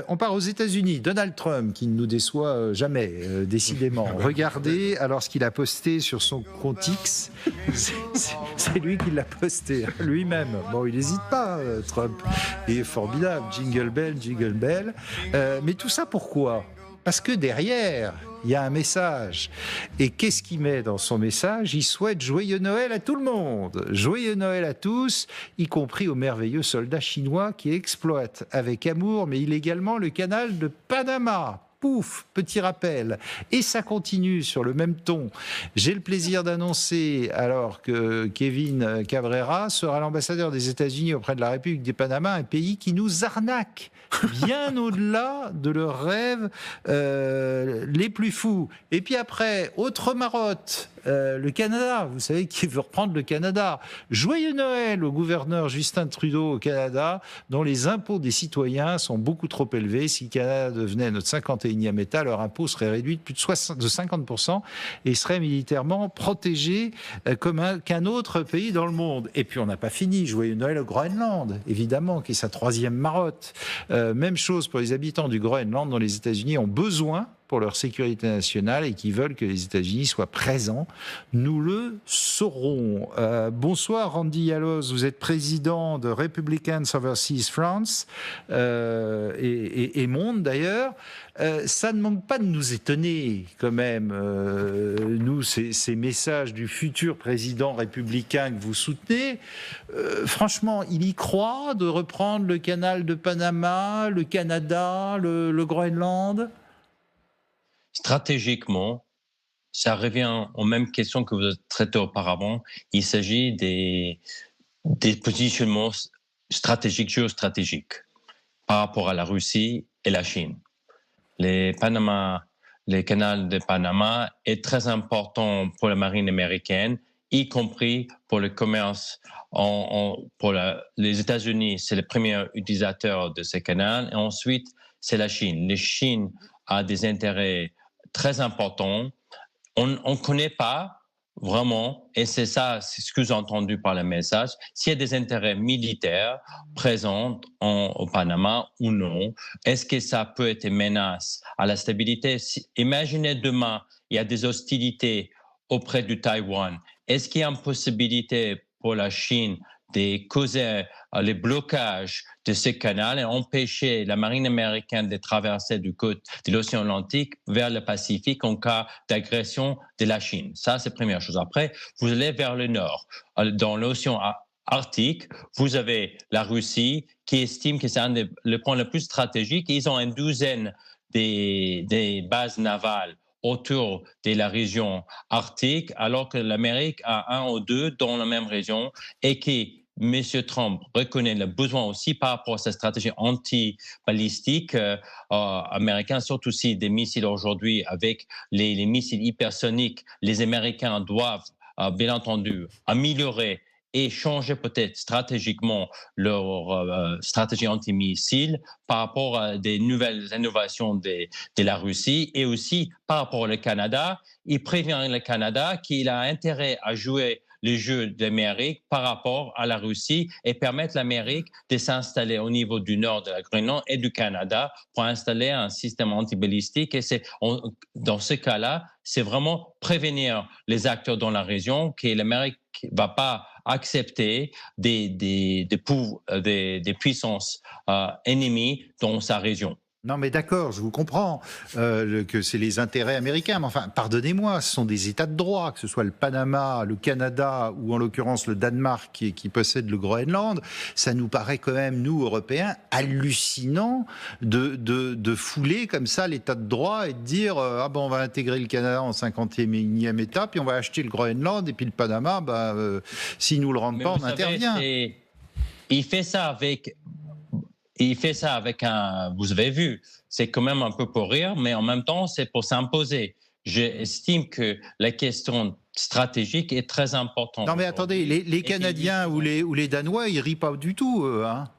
On part aux États-Unis. Donald Trump, qui ne nous déçoit jamais, décidément. Regardez, alors ce qu'il a posté sur son compte X, c'est lui qui l'a posté, lui-même. Bon, il n'hésite pas, Trump. Il est formidable. Jingle bell, jingle bell. Mais tout ça pourquoi ? Parce que derrière, il y a un message. Et qu'est-ce qu'il met dans son message ? Il souhaite joyeux Noël à tout le monde. Joyeux Noël à tous, y compris aux merveilleux soldats chinois qui exploitent avec amour, mais illégalement, le canal de Panama. Pouf, petit rappel. Et ça continue sur le même ton. J'ai le plaisir d'annoncer alors que Kevin Cabrera sera l'ambassadeur des États-Unis auprès de la République du Panama, un pays qui nous arnaque bien au-delà de leurs rêves les plus fous. Et puis après, autre marotte, le Canada, vous savez qui veut reprendre le Canada. Joyeux Noël au gouverneur Justin Trudeau au Canada, dont les impôts des citoyens sont beaucoup trop élevés. Si le Canada devenait notre 51e État, leur impôt serait réduit de plus de 50% et serait militairement protégé comme qu'un autre pays dans le monde. Et puis on n'a pas fini. Joyeux Noël au Groenland, évidemment, qui est sa troisième marotte. Même chose pour les habitants du Groenland dont les États-Unis ont besoin pour leur sécurité nationale et qui veulent que les États-Unis soient présents. Nous le saurons. Bonsoir Randy Yalos, vous êtes président de Republicans Overseas France et Monde d'ailleurs. Ça ne manque pas de nous étonner quand même, nous, ces messages du futur président républicain que vous soutenez. Franchement, il y croit de reprendre le canal de Panama, le Canada, le Groenland ? Stratégiquement, ça revient aux mêmes questions que vous avez traitées auparavant. Il s'agit des positionnements stratégiques, géostratégiques par rapport à la Russie et la Chine. Le canal de Panama est très important pour la marine américaine, y compris pour le commerce. Les États-Unis, c'est le premier utilisateur de ce canal. Et ensuite, c'est la Chine. La Chine a des intérêts très importants. On ne connaît pas vraiment, et c'est ce que j'ai entendu par le message, s'il y a des intérêts militaires présents au Panama ou non. Est-ce que ça peut être une menace à la stabilité? Imaginez demain, il y a des hostilités auprès du Taïwan. Est-ce qu'il y a une possibilité pour la Chine de causer le blocage de ce canal et empêcher la marine américaine de traverser du côté de l'océan Atlantique vers le Pacifique en cas d'agression de la Chine? Ça, c'est la première chose. Après, vous allez vers le nord. Dans l'océan Arctique, vous avez la Russie qui estime que c'est un des points les plus stratégiques. Ils ont une douzaine des bases navales autour de la région arctique, alors que l'Amérique a un ou deux dans la même région et qui M. Trump reconnaît le besoin aussi par rapport à sa stratégie anti-balistique américaine, surtout si des missiles aujourd'hui avec les missiles hypersoniques, les Américains doivent bien entendu améliorer et changer peut-être stratégiquement leur stratégie anti-missile par rapport à des nouvelles innovations de la Russie et aussi par rapport au Canada. Il prévient le Canada qu'il a intérêt à jouer les jeux d'Amérique par rapport à la Russie et permettre l'Amérique de s'installer au niveau du nord de la Groenland et du Canada pour installer un système antibalistique. Et dans ce cas-là, c'est vraiment prévenir les acteurs dans la région que l'Amérique ne va pas accepter des puissances ennemies dans sa région. Non mais d'accord, je vous comprends que c'est les intérêts américains, mais enfin, pardonnez-moi, ce sont des États de droit, que ce soit le Panama, le Canada ou en l'occurrence le Danemark qui possède le Groenland. Ça nous paraît quand même, nous, Européens, hallucinant de fouler comme ça l'État de droit et de dire ah ben on va intégrer le Canada en 51e État, puis on va acheter le Groenland et puis le Panama, s'ils nous le rendent pas, on intervient. Il fait ça avec vous avez vu, c'est quand même un peu pour rire, mais en même temps, c'est pour s'imposer. J'estime que la question stratégique est très importante. Non mais attendez, les Canadiens ou les Danois, ils rient pas du tout, eux, hein.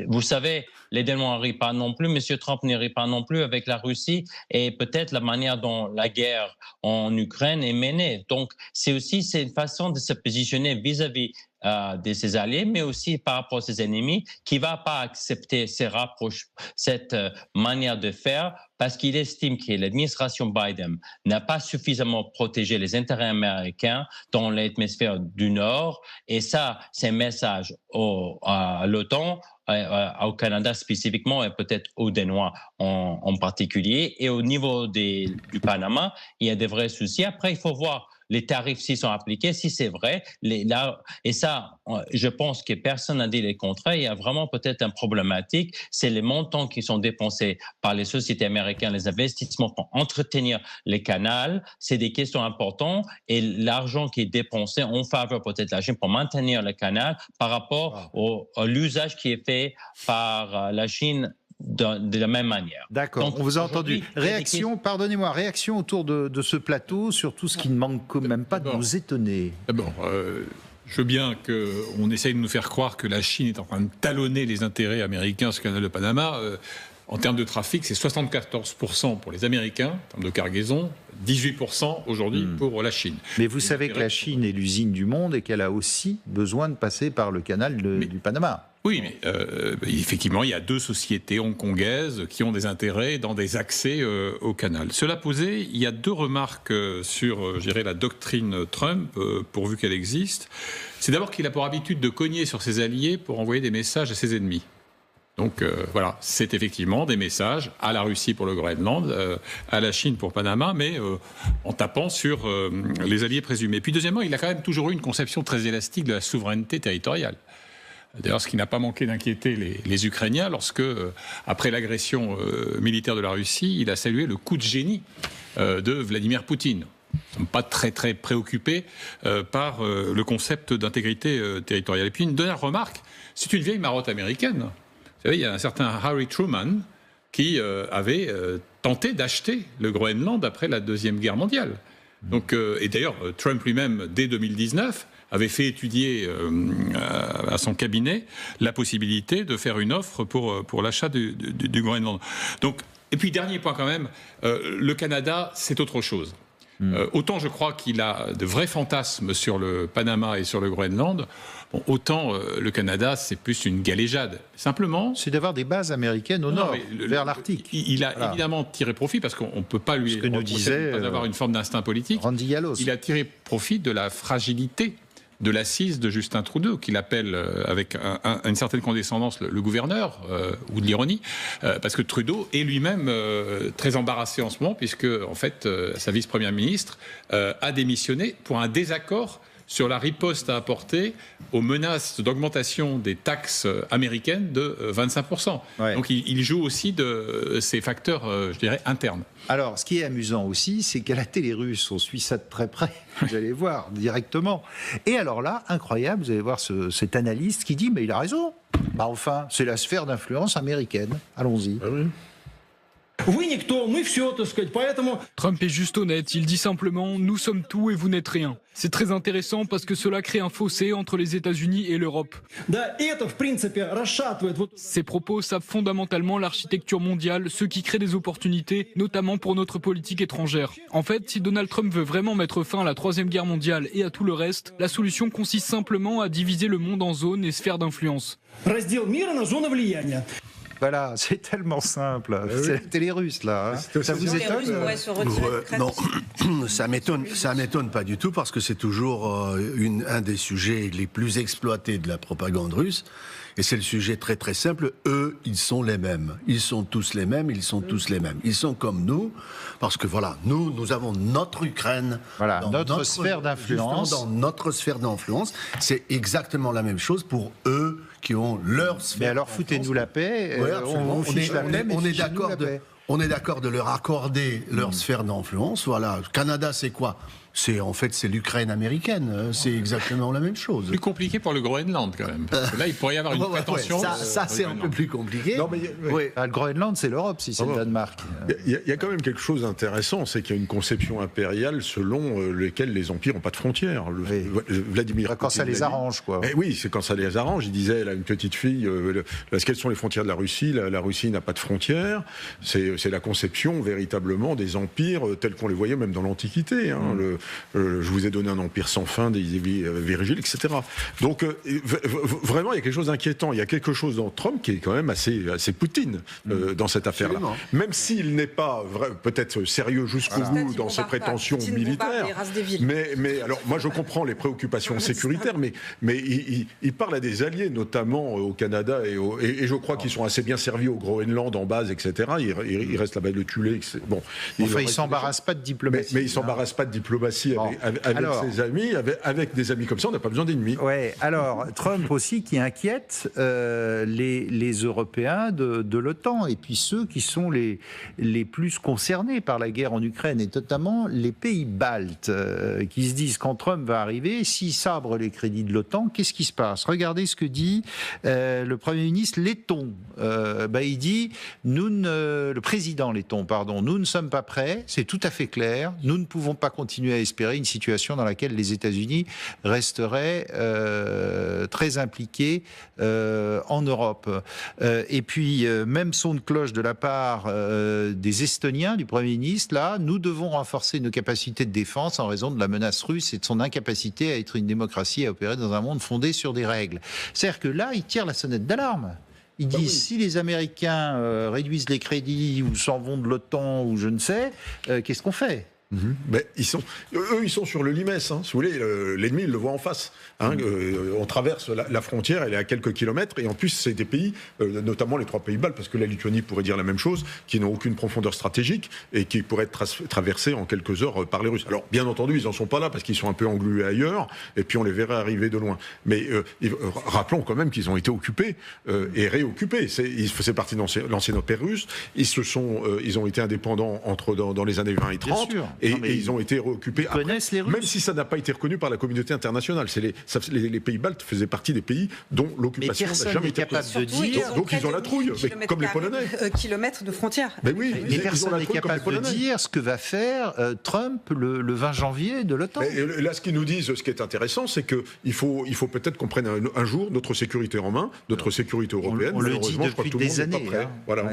Vous savez, les Danois ne rient pas non plus, M. Trump ne rit pas non plus avec la Russie et peut-être la manière dont la guerre en Ukraine est menée. Donc, c'est une façon de se positionner vis-à-vis de ses alliés, mais aussi par rapport à ses ennemis, qui ne va pas accepter cette manière de faire parce qu'il estime que l'administration Biden n'a pas suffisamment protégé les intérêts américains dans l'hémisphère du Nord. Et ça, c'est un message à l'OTAN, au Canada spécifiquement et peut-être aux Danois en particulier. Et au niveau du Panama, il y a des vrais soucis. Après, il faut voir les tarifs s'ils sont appliqués, si c'est vrai. Et ça, je pense que personne n'a dit les contrats. Il y a vraiment peut-être une problématique. C'est les montants qui sont dépensés par les sociétés américaines, les investissements pour entretenir les canaux. C'est des questions importantes. Et l'argent qui est dépensé en faveur peut-être de la Chine pour maintenir le canal par rapport à l'usage qui est fait par la Chine de la même manière. D'accord, on vous a entendu. Réaction, pardonnez-moi, réaction autour de ce plateau sur tout ce qui ne manque quand même pas de nous étonner. D'abord, je veux bien qu'on essaye de nous faire croire que la Chine est en train de talonner les intérêts américains sur le canal de Panama. En termes de trafic, c'est 74% pour les Américains, en termes de cargaison, 18% aujourd'hui pour la Chine. Mais vous savez que la Chine est l'usine du monde et qu'elle a aussi besoin de passer par le canal du Panama. Oui, mais effectivement, il y a 2 sociétés hongkongaises qui ont des intérêts dans des accès au canal. Cela posé, il y a 2 remarques sur, je dirais, la doctrine Trump, pourvu qu'elle existe. C'est d'abord qu'il a pour habitude de cogner sur ses alliés pour envoyer des messages à ses ennemis. Donc voilà, c'est effectivement des messages à la Russie pour le Groenland, à la Chine pour Panama, mais en tapant sur les alliés présumés. Puis deuxièmement, il a quand même toujours eu une conception très élastique de la souveraineté territoriale. D'ailleurs, ce qui n'a pas manqué d'inquiéter les Ukrainiens lorsque, après l'agression militaire de la Russie, il a salué le coup de génie de Vladimir Poutine. Ils ne sont pas très très préoccupés par le concept d'intégrité territoriale. Et puis une dernière remarque, c'est une vieille marotte américaine. Vous savez, il y a un certain Harry Truman qui avait tenté d'acheter le Groenland après la Deuxième Guerre mondiale. Donc, et d'ailleurs, Trump lui-même, dès 2019, avait fait étudier à son cabinet la possibilité de faire une offre pour l'achat du Groenland. Donc, et puis, dernier point quand même, le Canada, c'est autre chose. Autant je crois qu'il a de vrais fantasmes sur le Panama et sur le Groenland, autant le Canada, c'est plus une galéjade. Simplement... C'est d'avoir des bases américaines au nord, vers l'Arctique. Il a évidemment tiré profit, parce qu'on ne peut pas lui reprocher de pas avoir une forme d'instinct politique. Randy Gallos. Il a tiré profit de la fragilité de l'assise de Justin Trudeau, qu'il appelle avec une certaine condescendance le gouverneur, ou de l'ironie, parce que Trudeau est lui-même très embarrassé en ce moment, puisque en fait sa vice-première ministre a démissionné pour un désaccord sur la riposte à apporter aux menaces d'augmentation des taxes américaines de 25%. Ouais. Donc il joue aussi de ces facteurs, je dirais, internes. Alors, ce qui est amusant aussi, c'est qu'à la télé russe, on suit ça de très près, vous allez voir, directement. Et alors là, incroyable, vous allez voir cet analyste qui dit, mais il a raison. Bah enfin, c'est la sphère d'influence américaine. Allons-y. Ah oui. Trump est juste honnête, il dit simplement « nous sommes tout et vous n'êtes rien ». C'est très intéressant parce que cela crée un fossé entre les États-Unis et l'Europe. Ces propos sapent fondamentalement l'architecture mondiale, ce qui crée des opportunités, notamment pour notre politique étrangère. En fait, si Donald Trump veut vraiment mettre fin à la Troisième Guerre mondiale et à tout le reste, la solution consiste simplement à diviser le monde en zones et sphères d'influence. Voilà, c'est tellement simple. C'est la télé russe, là. Hein. Ça vous étonne Non, ça m'étonne pas du tout, parce que c'est toujours un des sujets les plus exploités de la propagande russe. Et c'est le sujet très très simple. Eux, ils sont les mêmes. Ils sont tous les mêmes, ils sont tous les mêmes. Ils sont comme nous, parce que voilà, nous avons notre Ukraine. Voilà, notre sphère d'influence. Dans notre sphère d'influence. C'est exactement la même chose pour eux qui ont leur sphère. Mais alors, foutez-nous la paix. Ouais, on est d'accord de leur accorder leur sphère d'influence. Voilà. Canada, c'est quoi ? C'est l'Ukraine américaine. C'est exactement la même chose. Plus compliqué pour le Groenland, quand même. Parce que là, il pourrait y avoir une prétention. Ça c'est un peu plus compliqué. Non, mais, le Groenland, c'est l'Europe, si c'est le Danemark. Il y a quand même quelque chose d'intéressant, c'est qu'il y a une conception impériale selon laquelle les empires n'ont pas de frontières. Vladimir quand ça les arrange, quoi. Oui, c'est quand ça les arrange. Il disait, elle a une petite fille, quelles sont les frontières de la Russie ? La Russie n'a pas de frontières. C'est la conception, véritablement, des empires tels qu'on les voyait même dans l'Antiquité. je vous ai donné un empire sans fin, des Virgile, etc. Donc vraiment, il y a quelque chose d'inquiétant. Il y a quelque chose dans Trump qui est quand même assez Poutine dans cette affaire-là. Même s'il n'est pas peut-être sérieux jusqu'au bout dans ses prétentions militaires. Mais alors, moi, je comprends les préoccupations sécuritaires, mais il parle à des alliés, notamment au Canada, et je crois qu'ils sont assez bien servis au Groenland en base, etc. Il reste là-bas le Tulé. Bon, enfin, il ne s'embarrasse pas de diplomatie. Mais il ne s'embarrasse pas de diplomatie avec ses amis. Avec des amis comme ça, on n'a pas besoin d'ennemis. Ouais. Alors, Trump aussi qui inquiète les Européens de l'OTAN, et puis ceux qui sont les plus concernés par la guerre en Ukraine, et notamment les pays baltes, qui se disent, quand Trump va arriver, s'il sabre les crédits de l'OTAN, qu'est-ce qui se passe? Regardez ce que dit le Premier ministre letton. Il dit, le président letton, pardon, nous ne sommes pas prêts, c'est tout à fait clair, nous ne pouvons pas continuer à espérer une situation dans laquelle les États-Unis resteraient très impliqués en Europe. Et puis, même son de cloche de la part des Estoniens, du Premier ministre, là, nous devons renforcer nos capacités de défense en raison de la menace russe et de son incapacité à être une démocratie, à opérer dans un monde fondé sur des règles. C'est-à-dire que là, il tire la sonnette d'alarme. Il dit, si les Américains réduisent les crédits ou s'en vont de l'OTAN ou je ne sais, qu'est-ce qu'on fait ? Mais ils sont sur le Limès, hein, si vous voulez, l'ennemi il le voit en face. On traverse la frontière, elle est à quelques kilomètres, et en plus c'est des pays, notamment les 3 pays baltes, parce que la Lituanie pourrait dire la même chose, qui n'ont aucune profondeur stratégique et qui pourraient être traversés en quelques heures par les Russes. Alors bien entendu, ils n'en sont pas là parce qu'ils sont un peu englués ailleurs, et puis on les verrait arriver de loin. Mais rappelons quand même qu'ils ont été occupés et réoccupés. Ils faisaient partie de l'ancien empire russe. Ils ont été indépendants dans les années 20 et 30. Et ils ont été réoccupés après, même si ça n'a pas été reconnu par la communauté internationale. Les pays baltes faisaient partie des pays dont l'occupation n'a jamais été capable de dire. Donc ils ont la trouille, comme les Polonais. Kilomètres de frontières. Mais oui, mais personne n'est capable de dire ce que va faire Trump le 20 janvier de l'OTAN. Mais là, ce qu'ils nous disent, ce qui est intéressant, c'est qu'il faut peut-être qu'on prenne un jour notre sécurité en main, notre sécurité européenne. On le dit depuis des années. Voilà.